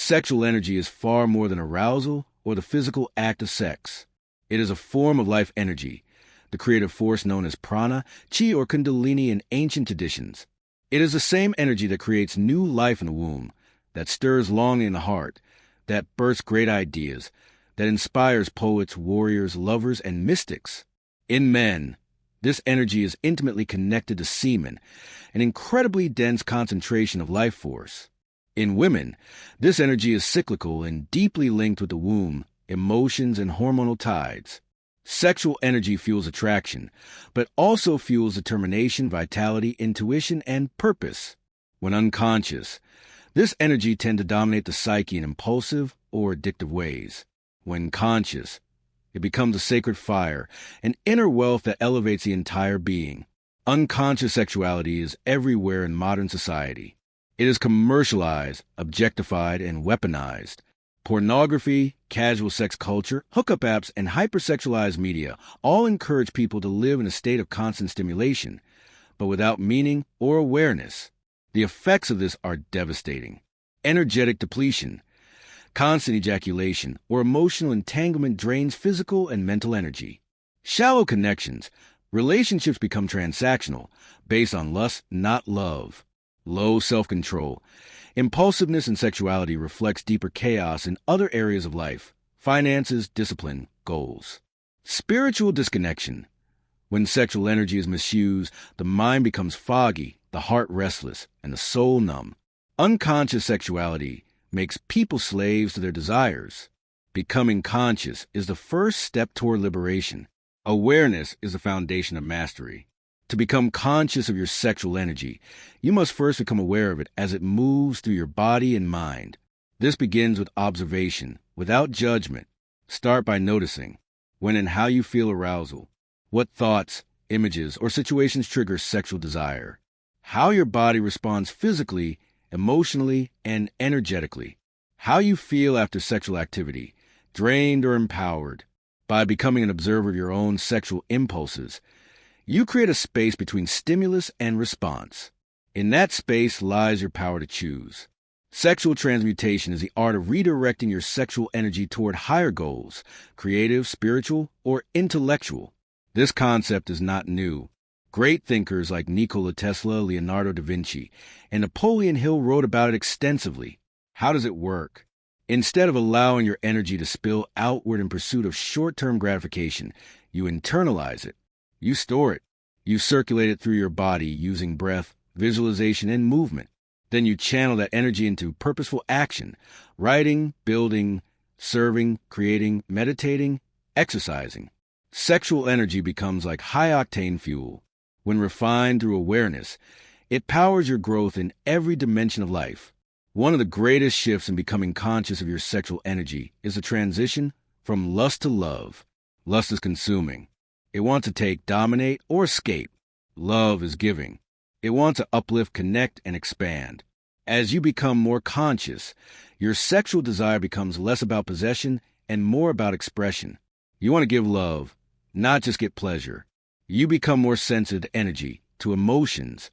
Sexual energy is far more than arousal or the physical act of sex. It is a form of life energy, the creative force known as prana, chi, or kundalini in ancient traditions. It is the same energy that creates new life in the womb, that stirs longing in the heart, that births great ideas, that inspires poets, warriors, lovers, and mystics. In men, this energy is intimately connected to semen, an incredibly dense concentration of life force. In women, this energy is cyclical and deeply linked with the womb, emotions, and hormonal tides. Sexual energy fuels attraction, but also fuels determination, vitality, intuition, and purpose. When unconscious, this energy tends to dominate the psyche in impulsive or addictive ways. When conscious, it becomes a sacred fire, an inner wealth that elevates the entire being. Unconscious sexuality is everywhere in modern society. It is commercialized, objectified, and weaponized. Pornography, casual sex culture, hookup apps, and hypersexualized media all encourage people to live in a state of constant stimulation, but without meaning or awareness. The effects of this are devastating. Energetic depletion, constant ejaculation, or emotional entanglement drains physical and mental energy. Shallow connections, relationships become transactional, based on lust, not love. Low self-control. Impulsiveness and sexuality reflects deeper chaos in other areas of life: finances, discipline, goals. Spiritual disconnection. When sexual energy is misused, the mind becomes foggy, the heart restless, and the soul numb. Unconscious sexuality makes people slaves to their desires. Becoming conscious is the first step toward liberation. Awareness is the foundation of mastery. To become conscious of your sexual energy, you must first become aware of it as it moves through your body and mind. This begins with observation, without judgment. Start by noticing when and how you feel arousal, what thoughts, images, or situations trigger sexual desire, how your body responds physically, emotionally, and energetically, how you feel after sexual activity, drained or empowered. By becoming an observer of your own sexual impulses, you create a space between stimulus and response. In that space lies your power to choose. Sexual transmutation is the art of redirecting your sexual energy toward higher goals, creative, spiritual, or intellectual. This concept is not new. Great thinkers like Nikola Tesla, Leonardo da Vinci, and Napoleon Hill wrote about it extensively. How does it work? Instead of allowing your energy to spill outward in pursuit of short-term gratification, you internalize it. You store it. You circulate it through your body using breath, visualization, and movement. Then you channel that energy into purposeful action: writing, building, serving, creating, meditating, exercising. Sexual energy becomes like high-octane fuel. When refined through awareness, it powers your growth in every dimension of life. One of the greatest shifts in becoming conscious of your sexual energy is the transition from lust to love. Lust is consuming. It wants to take, dominate, or escape. Love is giving. It wants to uplift, connect, and expand. As you become more conscious, your sexual desire becomes less about possession and more about expression. You want to give love, not just get pleasure. You become more sensitive to energy, to emotions,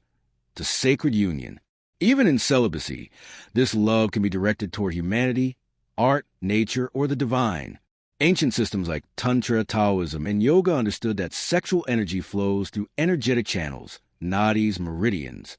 to sacred union. Even in celibacy, this love can be directed toward humanity, art, nature, or the divine. Ancient systems like Tantra, Taoism, and yoga understood that sexual energy flows through energetic channels, nadis, meridians.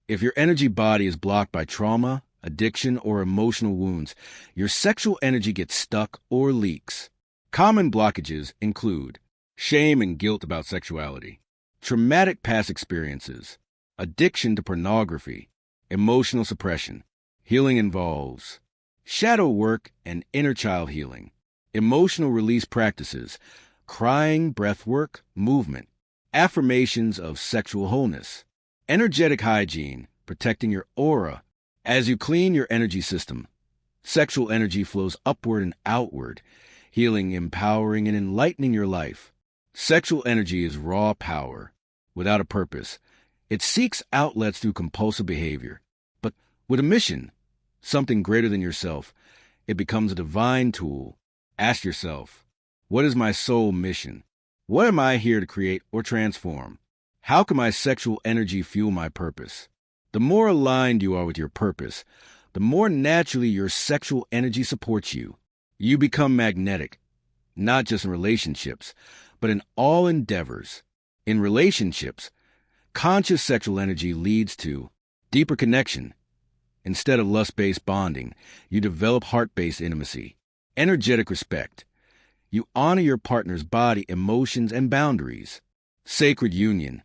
If your energy body is blocked by trauma, addiction, or emotional wounds, your sexual energy gets stuck or leaks. Common blockages include shame and guilt about sexuality, traumatic past experiences, addiction to pornography, emotional suppression. Healing involves shadow work and inner child healing, emotional release practices, crying, breath work, movement, affirmations of sexual wholeness, energetic hygiene, protecting your aura. As you clean your energy system, sexual energy flows upward and outward, healing, empowering, and enlightening your life. Sexual energy is raw power. Without a purpose, it seeks outlets through compulsive behavior. But with a mission, something greater than yourself, it becomes a divine tool. Ask yourself, what is my soul mission? What am I here to create or transform? How can my sexual energy fuel my purpose? The more aligned you are with your purpose, the more naturally your sexual energy supports you. You become magnetic, not just in relationships, but in all endeavors. In relationships, conscious sexual energy leads to deeper connection. Instead of lust-based bonding, you develop heart-based intimacy. Energetic respect. You honor your partner's body, emotions, and boundaries. Sacred union.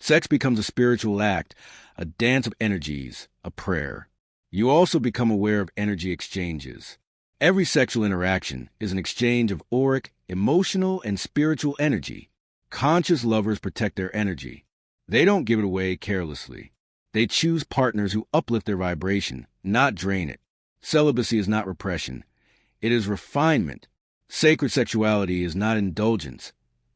Sex becomes a spiritual act, a dance of energies, a prayer. You also become aware of energy exchanges. Every sexual interaction is an exchange of auric, emotional, and spiritual energy. Conscious lovers protect their energy. They don't give it away carelessly. They choose partners who uplift their vibration, not drain it. Celibacy is not repression. It is refinement. Sacred sexuality is not indulgence.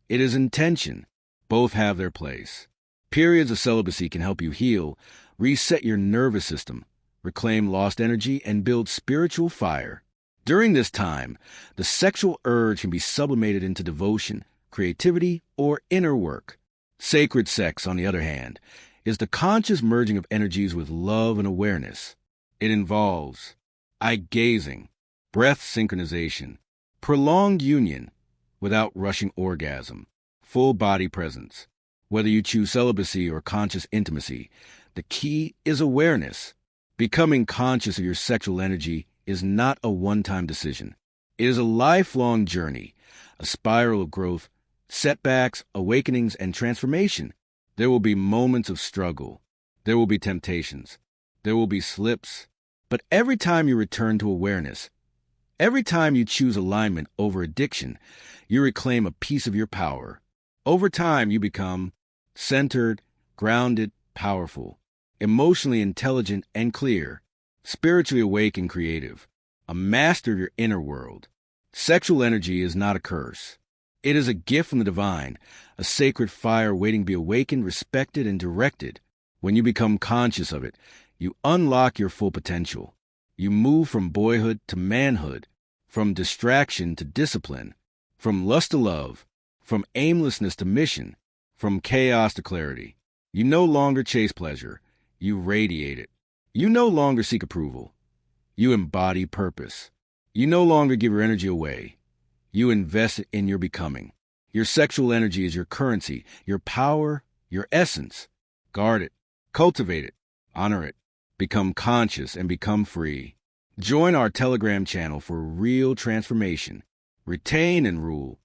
It is intention. Both have their place. Periods of celibacy can help you heal, reset your nervous system, reclaim lost energy, and build spiritual fire. During this time, the sexual urge can be sublimated into devotion, creativity, or inner work. Sacred sex, on the other hand, is the conscious merging of energies with love and awareness. It involves eye-gazing, breath synchronization, prolonged union without rushing orgasm, full body presence. Whether you choose celibacy or conscious intimacy, the key is awareness. Becoming conscious of your sexual energy is not a one-time decision. It is a lifelong journey, a spiral of growth, setbacks, awakenings, and transformation. There will be moments of struggle. There will be temptations. There will be slips. But every time you return to awareness, every time you choose alignment over addiction, you reclaim a piece of your power. Over time, you become centered, grounded, powerful, emotionally intelligent and clear, spiritually awake and creative, a master of your inner world. Sexual energy is not a curse. It is a gift from the divine, a sacred fire waiting to be awakened, respected, and directed. When you become conscious of it, you unlock your full potential. You move from boyhood to manhood, from distraction to discipline, from lust to love, from aimlessness to mission, from chaos to clarity. You no longer chase pleasure. You radiate it. You no longer seek approval. You embody purpose. You no longer give your energy away. You invest it in your becoming. Your sexual energy is your currency, your power, your essence. Guard it. Cultivate it. Honor it. Become conscious and become free. Join our Telegram channel for real transformation. Retain and rule.